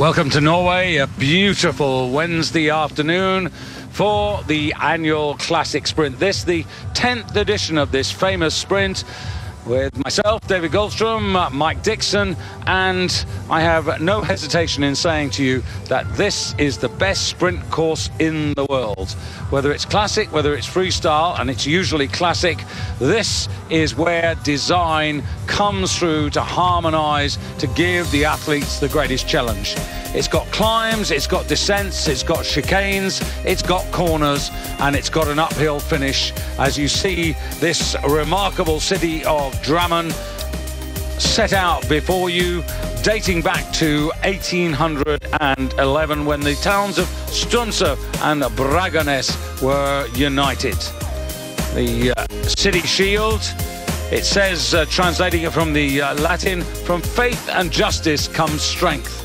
Welcome to Norway, a beautiful Wednesday afternoon for the annual Classic Sprint. This, the 10th edition of this famous sprint, with myself, David Goldstrom, Mike Dixon, and I have no hesitation in saying to you that this is the best sprint course in the world. Whether it's classic, whether it's freestyle, and it's usually classic, this is where design comes through to harmonize, to give the athletes the greatest challenge. It's got climbs, it's got descents, it's got chicanes, it's got corners, and it's got an uphill finish. As you see this remarkable city of Drammen set out before you, dating back to 1811, when the towns of Strømsø and Bragernes were united. The city shield, it says, translating it from the Latin, from faith and justice comes strength.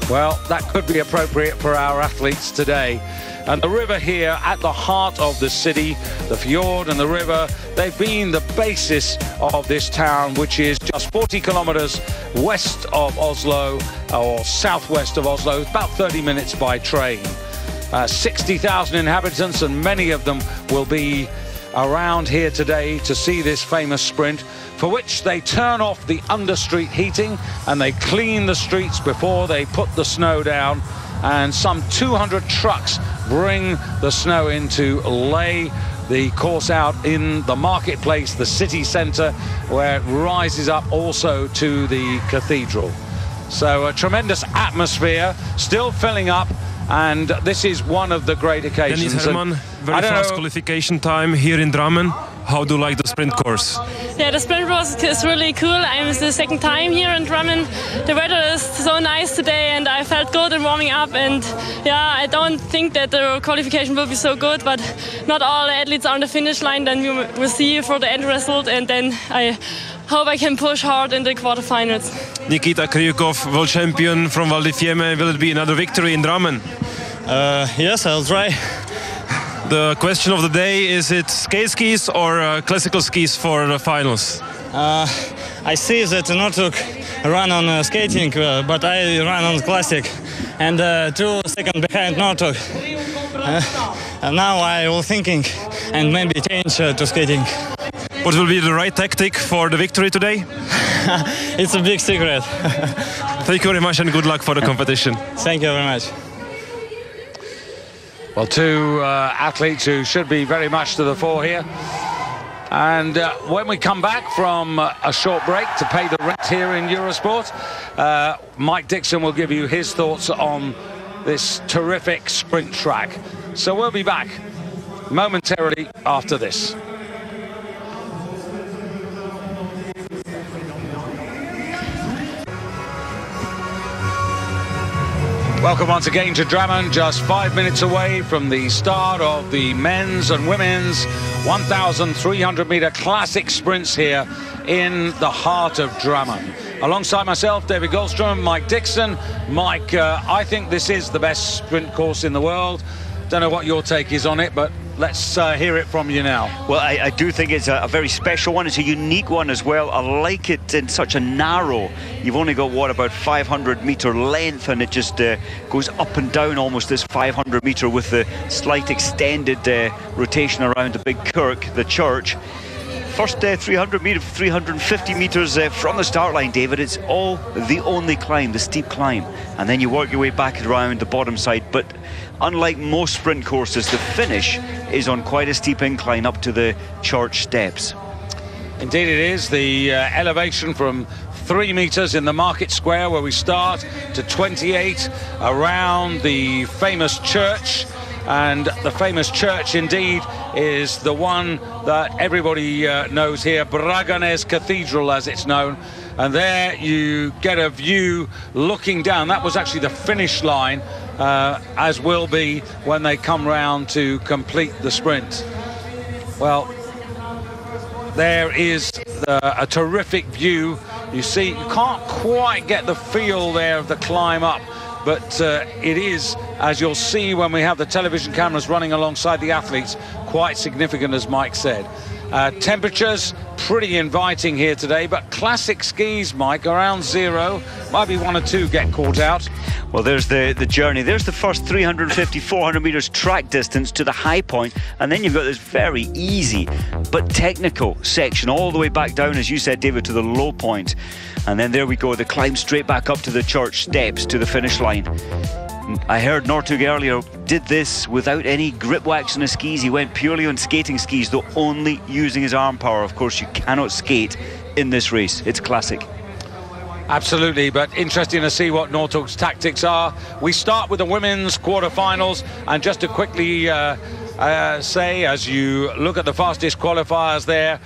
Well, that could be appropriate for our athletes today. And the river here at the heart of the city, the fjord and the river, they've been the basis of this town, which is just 40 kilometers west of Oslo, or southwest of Oslo, about 30 minutes by train. 60,000 inhabitants, and many of them will be around here today to see this famous sprint, for which they turn off the understreet heating and they clean the streets before they put the snow down, and some 200 trucks bring the snow in to lay the course out in the marketplace, the city centre, where it rises up also to the cathedral. So a tremendous atmosphere, still filling up, and this is one of the great occasions. Dennis Herman, very fast qualification time here in Drammen. How do you like the sprint course? Yeah, the sprint course is really cool. I'm the second time here in Drammen. The weather is so nice today, and I felt good in warming up. And yeah, I don't think that the qualification will be so good, but not all athletes are on the finish line. Then we will see for the end result, and then I hope I can push hard in the quarterfinals. Nikita Kryukov, world champion from Val di Fiemme. Will it be another victory in Drammen? Yes, I'll try. The question of the day, is it skate skis or classical skis for the finals? I see that Northug run on skating, but I run on classic, and 2 seconds behind Northug. Now I will thinking and maybe change to skating. What will be the right tactic for the victory today? It's a big secret. Thank you very much and good luck for the competition. Thank you very much. Well, two athletes who should be very much to the fore here. And when we come back from a short break to pay the rent here in Eurosport, Mike Dixon will give you his thoughts on this terrific sprint track. So we'll be back momentarily after this. Welcome once again to Drammen, just 5 minutes away from the start of the men's and women's 1,300 meter classic sprints here in the heart of Drammen. Alongside myself, David Goldstrom, Mike Dixon. Mike, I think this is the best sprint course in the world. Don't know what your take is on it, but let's hear it from you now. Well, I do think it's a very special one. It's a unique one as well. I like it in such a narrow. You've only got, what, about 500 meter length, and it just goes up and down almost this 500 meter with the slight extended rotation around the big kirk, the church. First 350 meters from the start line, David, it's all the only climb, the steep climb. And then you work your way back around the bottom side. But unlike most sprint courses, the finish is on quite a steep incline up to the church steps. Indeed it is. The elevation from 3 meters in the market square where we start to 28 around the famous church. And the famous church indeed is the one that everybody knows here, Bragernes Cathedral as it's known. And there you get a view looking down. That was actually the finish line, as will be when they come round to complete the sprint. Well, there is a terrific view. You see, you can't quite get the feel there of the climb up, but it is, as you'll see when we have the television cameras running alongside the athletes, quite significant, as Mike said. Temperatures pretty inviting here today, but classic skis, Mike, around 0. Might be 1 or 2 get caught out. Well, there's the journey. There's the first 350, 400 metres track distance to the high point, and then you've got this very easy but technical section all the way back down, as you said, David, to the low point. And then there we go, the climb straight back up to the church steps to the finish line. I heard Northug earlier did this without any grip wax on his skis. He went purely on skating skis, though only using his arm power. Of course, you cannot skate in this race. It's classic. Absolutely, but interesting to see what Northug's tactics are. We start with the women's quarterfinals, and just to quickly say, as you look at the fastest qualifiers there,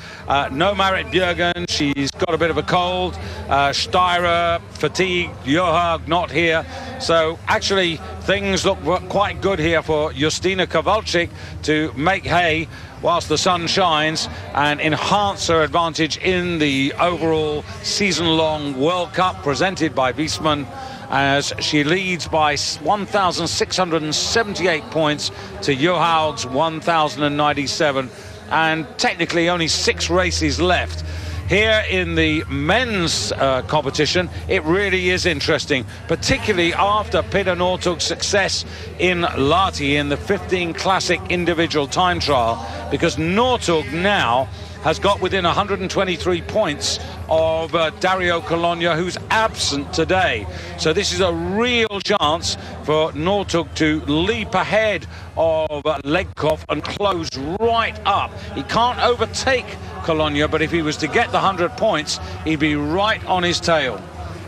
no Marit Bjørgen, she's got a bit of a cold. Steyr, fatigued. Johaug not here. So actually things look quite good here for Justyna Kowalczyk to make hay whilst the sun shines and enhance her advantage in the overall season-long World Cup presented by Wiesmann, as she leads by 1,678 points to Johaug's 1,097, and technically only 6 races left. Here in the men's competition, it really is interesting, particularly after Peter Northug's success in Lahti in the 15 Classic individual time trial, because Northug now has got within 123 points of Dario Cologna, who's absent today. So this is a real chance for Northug to leap ahead of Legkov and close right up. He can't overtake Cologna, but if he was to get the 100 points, he'd be right on his tail.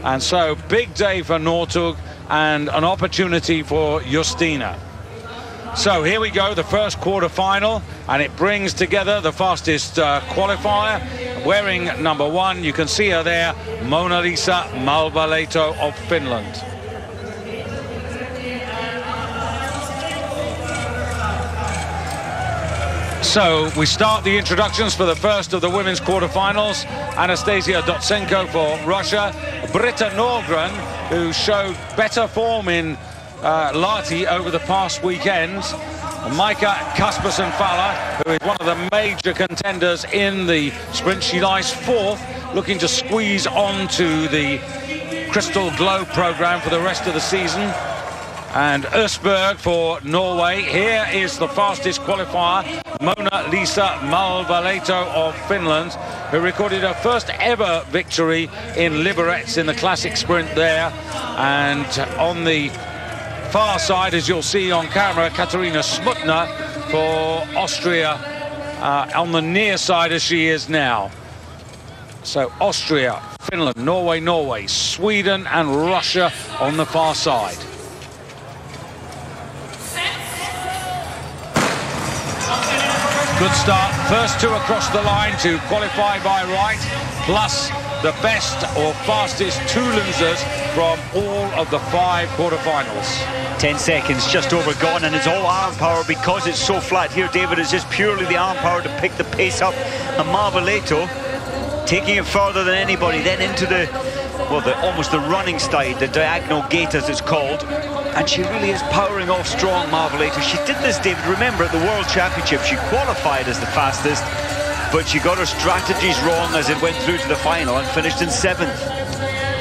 And so big day for Northug and an opportunity for Justyna. So here we go, the first quarter-final, and it brings together the fastest qualifier. Wearing number 1, you can see her there, Mona-Liisa Malvalehto of Finland. So we start the introductions for the first of the women's quarterfinals. Anastasia Dotsenko for Russia. Britta Norgren, who showed better form in Lahti over the past weekend. Maika Kaspersen-Faller, who is one of the major contenders in the sprint. She lies 4th, looking to squeeze on to the Crystal Glow program for the rest of the season. And Østberg for Norway. Here is the fastest qualifier, Mona-Liisa Malvalehto of Finland, who recorded her first ever victory in Liberec in the classic sprint there. And on the far side, as you'll see on camera, Katarina Smutner for Austria, on the near side as she is now. So Austria, Finland, Norway, Sweden and Russia on the far side. Good start, first 2 across the line to qualify by right, plus the best or fastest 2 losers from all of the 5 quarterfinals. 10 seconds just over gone, and it's all arm power because it's so flat here, David. It's just purely the arm power to pick the pace up. And Malvalehto taking it further than anybody, then into the, well, almost the running side, the diagonal gate as it's called. And she really is powering off strong, Malvalehto. She did this, David, remember, at the World Championship. She qualified as the fastest, but she got her strategies wrong as it went through to the final and finished in 7th.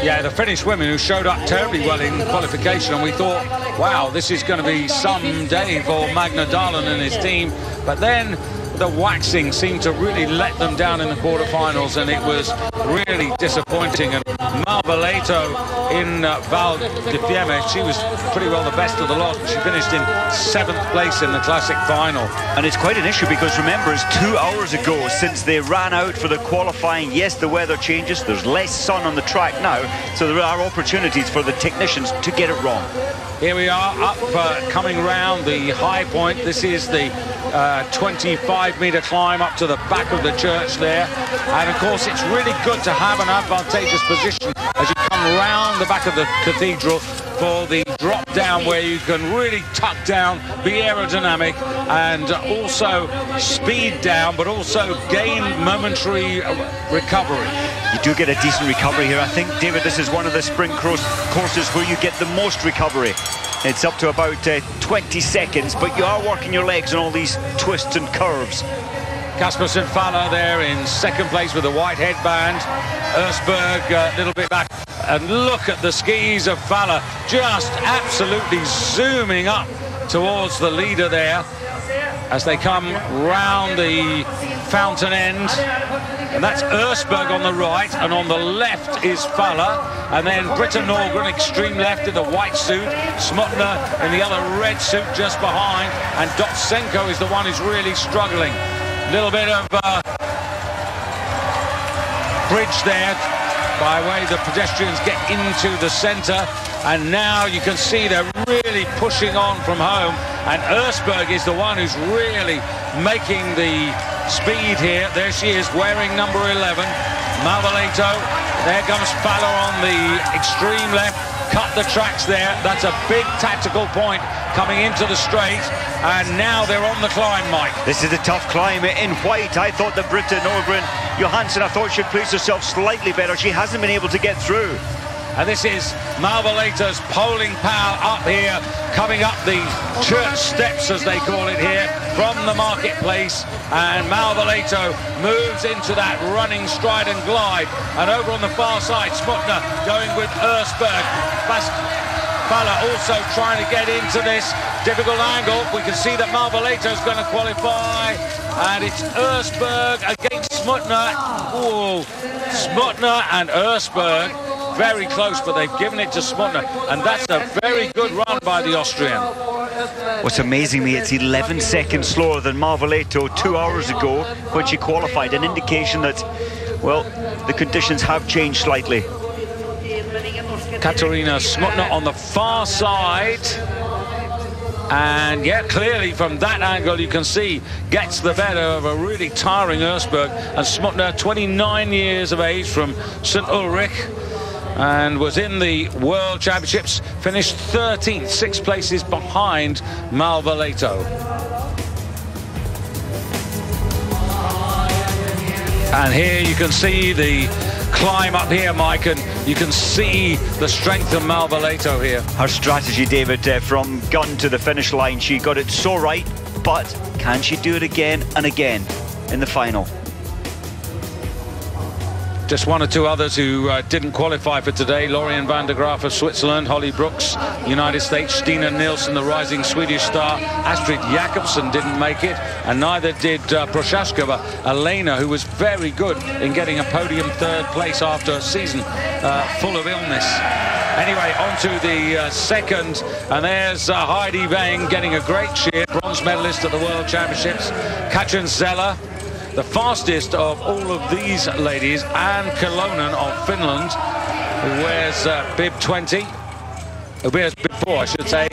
Yeah, the Finnish women who showed up terribly well in qualification, and we thought, wow, this is going to be some day for Magne Dahlen and his team. But then the waxing seemed to really let them down in the quarterfinals, and it was really disappointing. And Malvalehto in Val di Fiemme, she was pretty well the best of the lot. She finished in 7th place in the classic final. And it's quite an issue because remember, it's 2 hours ago since they ran out for the qualifying. Yes, the weather changes, there's less sun on the track now, so there are opportunities for the technicians to get it wrong. Here we are up coming round the high point. This is the 25-metre climb up to the back of the church there, and of course it's really good to have an advantageous position as you come round the back of the cathedral for the drop down, where you can really tuck down, be aerodynamic and also speed down, but also gain momentary recovery. You do get a decent recovery here. I think, David, this is one of the sprint courses where you get the most recovery. It's up to about 20 seconds, but you are working your legs on all these twists and curves. Kaspersen Faller there in second place with a white headband. Ersberg a little bit back. And look at the skis of Faller, just absolutely zooming up towards the leader there as they come round the fountain end. And that's Ersberg on the right, and on the left is Faller, and then Britta Norgren extreme left in the white suit, Smutner in the other red suit just behind, and Dotsenko is the one who's really struggling. Little bit of bridge there by way the pedestrians get into the centre, and now you can see they're really pushing on from home, and Ersberg is the one who's really making the speed here. There she is wearing number 11, Malvaleto. There comes Faller on the extreme left, cut the tracks there. That's a big tactical point coming into the straight, and now they're on the climb, Mike. This is a tough climb in white. I thought that Britta Norgren Johansson, I thought she'd placed herself slightly better. She hasn't been able to get through. And this is Malvaleto's polling pal up here, coming up the church steps, as they call it here, from the marketplace. And Malvaleto moves into that running stride and glide. And over on the far side, Smutner going with Ersberg. Faller also trying to get into this difficult angle. We can see that Malvaleto's going to qualify. And it's Ersberg against Smutner. Ooh, Smutner and Ersberg. Very close, but they've given it to Smutner, and that's a very good run by the Austrian. What's amazing me, it's 11 seconds slower than Malvaleto 2 hours ago when she qualified, an indication that, well, the conditions have changed slightly. Katarina Smutner on the far side, and yeah, clearly from that angle you can see gets the better of a really tiring Ersberg. And Smutner, 29 years of age, from St Ulrich, and was in the World Championships, finished 13th, 6 places behind Malvaleto. And here you can see the climb up here, Mike, and you can see the strength of Malvaleto here. Her strategy, David, from gun to the finish line, she got it so right, but can she do it again and again in the final? Just one or two others who didn't qualify for today. Lorien van der Graaf of Switzerland, Holly Brooks, United States, Stina Nilsson, the rising Swedish star, Astrid Jakobsen didn't make it, and neither did Prochaskova, Elena, who was very good in getting a podium third place after a season full of illness. Anyway, on to the second, and there's Heidi Weng getting a great cheer, bronze medalist at the World Championships. Katrin Zeller, the fastest of all of these ladies, Anne Kilonen of Finland, who wears bib 20, who wears bib 4, I should say,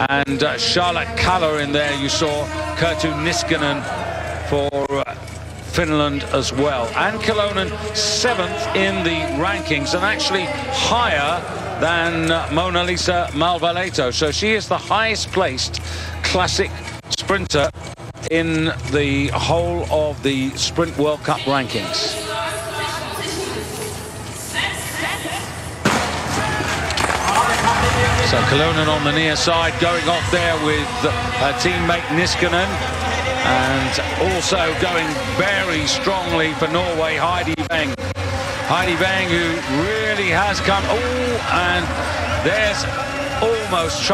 and Charlotte Kalla in there, you saw, Kerttu Niskanen for Finland as well. Anne Kilonen 7th in the rankings, and actually higher than Mona Lisa Malvaleto, so she is the highest placed classic sprinter in the whole of the Sprint World Cup rankings. So Kilonen on the near side, going off there with her teammate Niskanen, and also going very strongly for Norway, Heidi Weng. Heidi Weng, who really has come, and there's almost trouble.